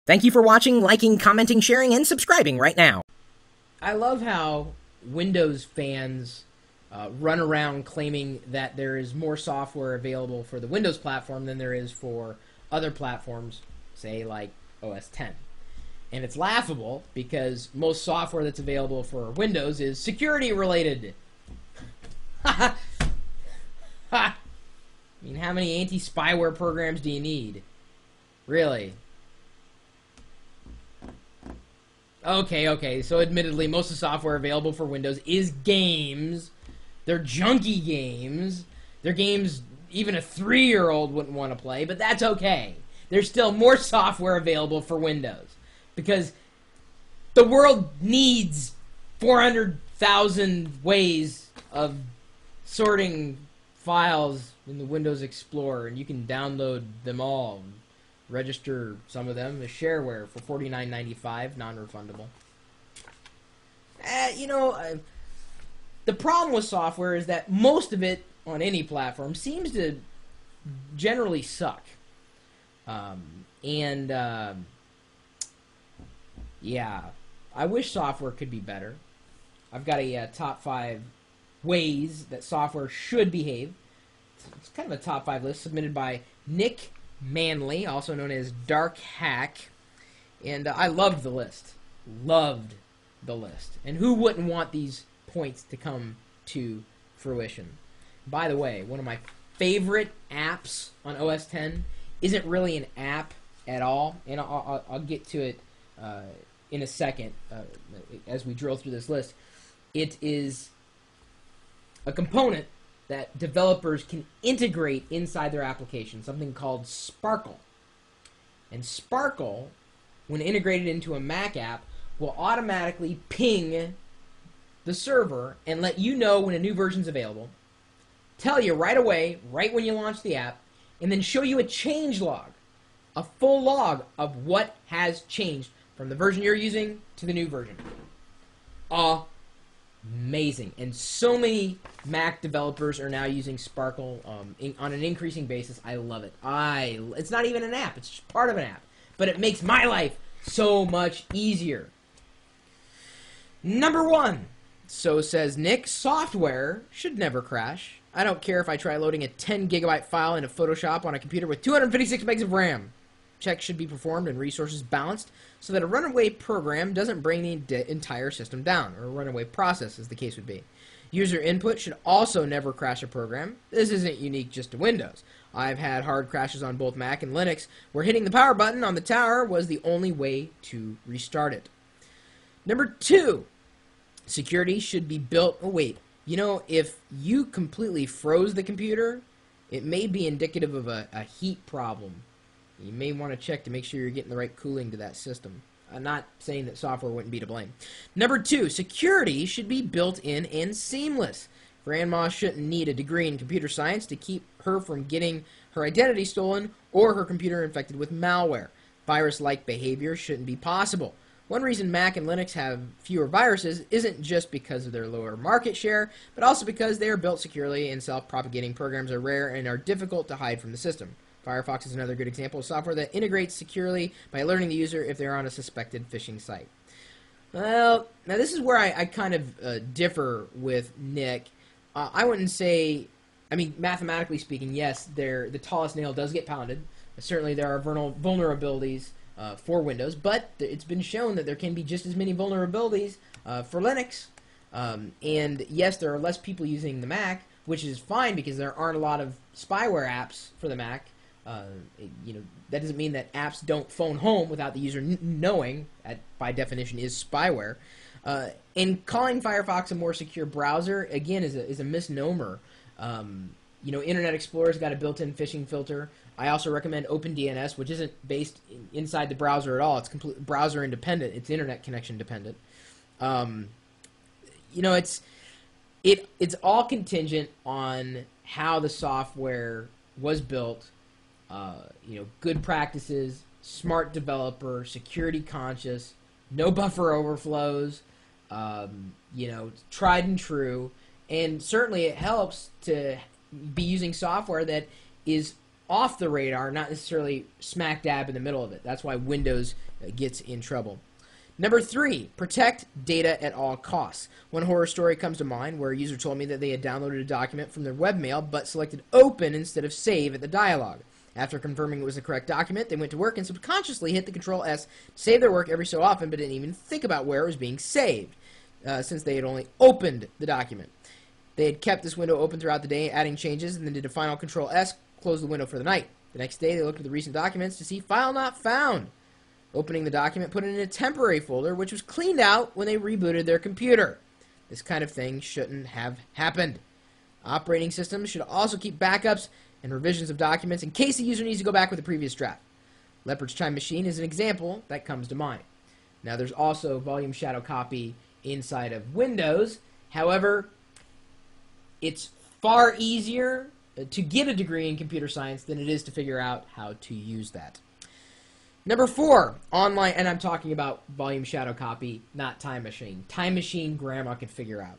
Thank you for watching, liking, commenting, sharing, and subscribing right now. I love how Windows fans run around claiming that there is more software available for the Windows platform than there is for other platforms, say like OS X. And it's laughable because most software that's available for Windows is security related. I mean, how many anti-spyware programs do you need? Really? Okay, so admittedly, most of the software available for Windows is games. They're junky games. They're games even a 3-year-old wouldn't want to play, but that's okay. There's still more software available for Windows because the world needs 400,000 ways of sorting files in the Windows Explorer, and you can download them all. Register some of them as shareware for $49.95, non-refundable. The problem with software is that most of it on any platform seems to generally suck. Yeah, I wish software could be better. I've got a top 5 ways that software should behave. It's kind of a top 5 list submitted by Nick Manley, also known as Dark Hack, and I loved the list. Loved the list. And who wouldn't want these points to come to fruition? By the way, one of my favorite apps on OS X isn't really an app at all, and I'll get to it in a second as we drill through this list. It is a component that developers can integrate inside their application, something called Sparkle. And Sparkle, when integrated into a Mac app, will automatically ping the server and let you know when a new version is available, tell you right away, right when you launch the app, and then show you a change log, a full log of what has changed from the version you're using to the new version. Amazing. And so many Mac developers are now using Sparkle on an increasing basis. I love it. It's not even an app. It's just part of an app. But it makes my life so much easier. Number 1. So says Nick, software should never crash. I don't care if I try loading a 10 gigabyte file into Photoshop on a computer with 256 megs of RAM. Checks should be performed and resources balanced so that a runaway program doesn't bring the entire system down, or a runaway process, as the case would be. User input should also never crash a program. This isn't unique just to Windows. I've had hard crashes on both Mac and Linux, where hitting the power button on the tower was the only way to restart it. Number 2, security should be built. Oh, wait. You know, if you completely froze the computer, it may be indicative of a heat problem. You may want to check to make sure you're getting the right cooling to that system. I'm not saying that software wouldn't be to blame. Number 2, security should be built in and seamless. Grandma shouldn't need a degree in computer science to keep her from getting her identity stolen or her computer infected with malware. Virus-like behavior shouldn't be possible. One reason Mac and Linux have fewer viruses isn't just because of their lower market share, but also because they are built securely and self-propagating programs are rare and are difficult to hide from the system. Firefox is another good example of software that integrates securely by alerting the user if they're on a suspected phishing site. Well, now this is where I kind of differ with Nick. I wouldn't say, I mean, mathematically speaking, yes, the tallest nail does get pounded. Certainly there are vulnerabilities for Windows, but it's been shown that there can be just as many vulnerabilities for Linux. And yes, there are less people using the Mac, which is fine because there aren't a lot of spyware apps for the Mac. That doesn't mean that apps don't phone home without the user knowing. That, by definition, is spyware. And calling Firefox a more secure browser, again, is a misnomer. Internet Explorer's got a built-in phishing filter. I also recommend OpenDNS, which isn't based inside the browser at all. It's completely browser independent. It's internet connection dependent. It's all contingent on how the software was built. Good practices, smart developer, security conscious, no buffer overflows, tried and true, and certainly it helps to be using software that is off the radar, not necessarily smack dab in the middle of it. That's why Windows gets in trouble. Number 3, protect data at all costs. One horror story comes to mind where a user told me that they had downloaded a document from their webmail but selected open instead of save at the dialog. After confirming it was the correct document, they went to work and subconsciously hit the Control S to save their work every so often, but didn't even think about where it was being saved, since they had only opened the document. They had kept this window open throughout the day, adding changes, and then did a final Control S, close the window for the night. The next day, they looked at the recent documents to see file not found. Opening the document put it in a temporary folder, which was cleaned out when they rebooted their computer. This kind of thing shouldn't have happened. Operating systems should also keep backups and revisions of documents in case the user needs to go back with the previous draft. Leopard's Time Machine is an example that comes to mind. Now, there's also volume shadow copy inside of Windows. However, it's far easier to get a degree in computer science than it is to figure out how to use that. Number 4, online, and I'm talking about volume shadow copy, not Time Machine. Time Machine, grandma could figure out.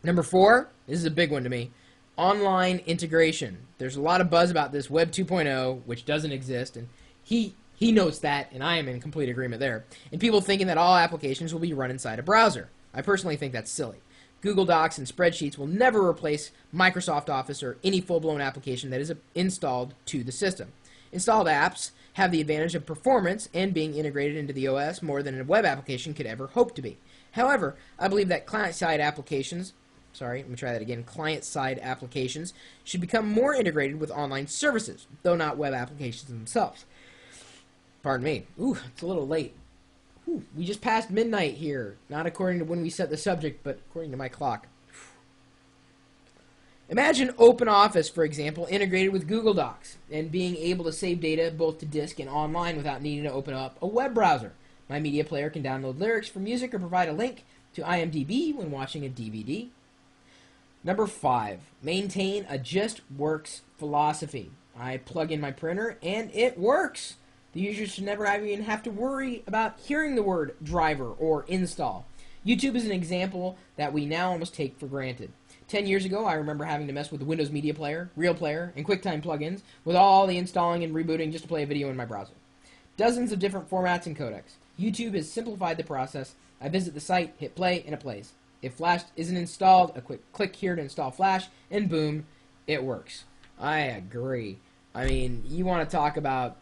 Number 4, this is a big one to me, online integration. There's a lot of buzz about this Web 2.0, which doesn't exist, and he notes that, and I am in complete agreement there. And people thinking that all applications will be run inside a browser. I personally think that's silly. Google Docs and spreadsheets will never replace Microsoft Office or any full-blown application that is installed to the system. Installed apps have the advantage of performance and being integrated into the OS more than a web application could ever hope to be. However, I believe that client-side applications should become more integrated with online services, though not web applications themselves. Pardon me. Ooh, it's a little late. Ooh, we just passed midnight here. Not according to when we set the subject, but according to my clock. Imagine OpenOffice, for example, integrated with Google Docs and being able to save data both to disk and online without needing to open up a web browser. My media player can download lyrics for music or provide a link to IMDb when watching a DVD. Number 5, maintain a just works philosophy. I plug in my printer and it works. The user should never even have to worry about hearing the word driver or install. YouTube is an example that we now almost take for granted. 10 years ago, I remember having to mess with the Windows Media Player, Real Player, and QuickTime plugins with all the installing and rebooting just to play a video in my browser. Dozens of different formats and codecs. YouTube has simplified the process. I visit the site, hit play, and it plays. If Flash isn't installed, a quick click here to install Flash, and boom, it works. I agree. I mean, you want to talk about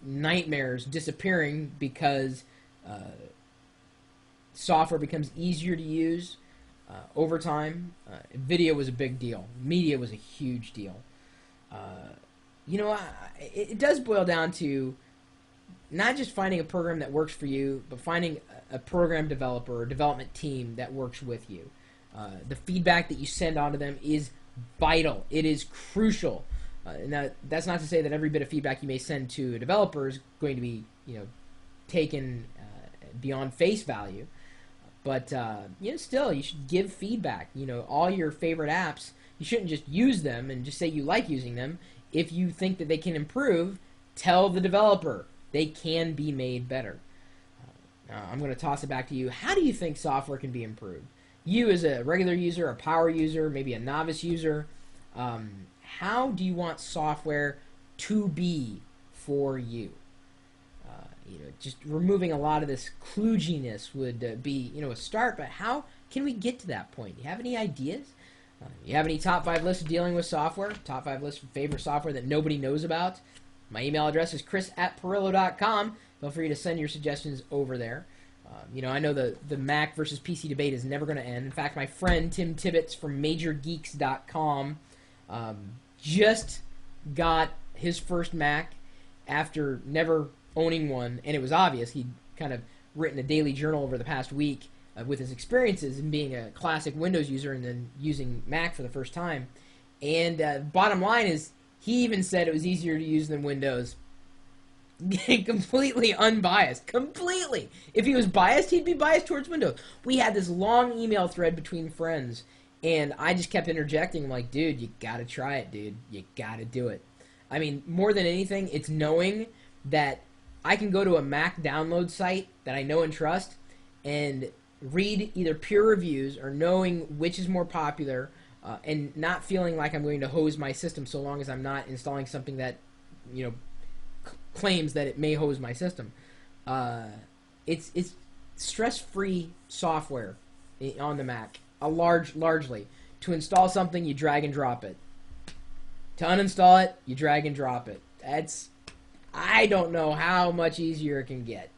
nightmares disappearing because software becomes easier to use over time. Video was a big deal. Media was a huge deal. It does boil down to not just finding a program that works for you, but finding a program developer or development team that works with you. The feedback that you send on to them is vital. It is crucial. Now, that's not to say that every bit of feedback you may send to a developer is going to be, taken beyond face value. But, still, you should give feedback. All your favorite apps, you shouldn't just use them and just say you like using them. If you think that they can improve, tell the developer they can be made better. I'm going to toss it back to you. How do you think software can be improved? You as a regular user, a power user, maybe a novice user, how do you want software to be for you? Just removing a lot of this kludginess would be, a start, but how can we get to that point? Do you have any ideas? You have any top 5 lists of dealing with software? Top 5 lists of favorite software that nobody knows about? My email address is chris@pirillo.com. Feel free to send your suggestions over there. I know the Mac versus PC debate is never going to end. In fact, my friend Tim Tibbetts from MajorGeeks.com just got his first Mac after never owning one, and it was obvious. He'd kind of written a daily journal over the past week with his experiences in being a classic Windows user and then using Mac for the first time. And bottom line is, he even said it was easier to use than Windows. Completely unbiased. Completely. If he was biased, he'd be biased towards Windows. We had this long email thread between friends, and I just kept interjecting like, dude, you gotta try it, dude. You gotta do it. I mean, more than anything, it's knowing that I can go to a Mac download site that I know and trust and read either peer reviews or knowing which is more popular and not feeling like I'm going to hose my system so long as I'm not installing something that, claims that it may hose my system. It's stress-free software on the Mac, largely. To install something, you drag and drop it. To uninstall it, you drag and drop it. I don't know how much easier it can get.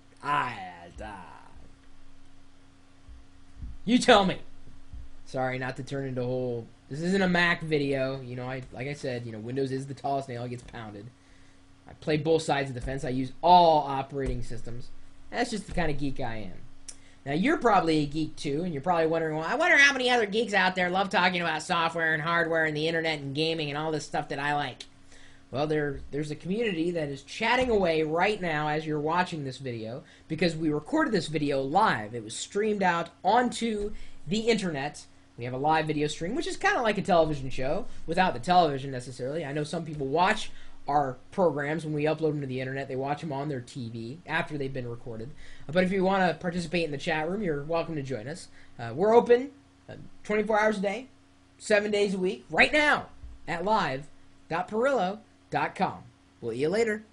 You tell me. Sorry, not to turn into a whole... This isn't a Mac video. Like I said, Windows is the tallest nail. It gets pounded. I play both sides of the fence. I use all operating systems. That's just the kind of geek I am. Now, you're probably a geek, too, and you're probably wondering, well, I wonder how many other geeks out there love talking about software and hardware and the internet and gaming and all this stuff that I like. Well, there's a community that is chatting away right now as you're watching this video, because we recorded this video live. It was streamed out onto the internet. We have a live video stream, which is kind of like a television show, without the television necessarily. I know some people watch our programs when we upload them to the internet. They watch them on their TV after they've been recorded. But if you want to participate in the chat room, you're welcome to join us. We're open 24 hours a day, 7 days a week, right now at live.pirillo.com. We'll see you later.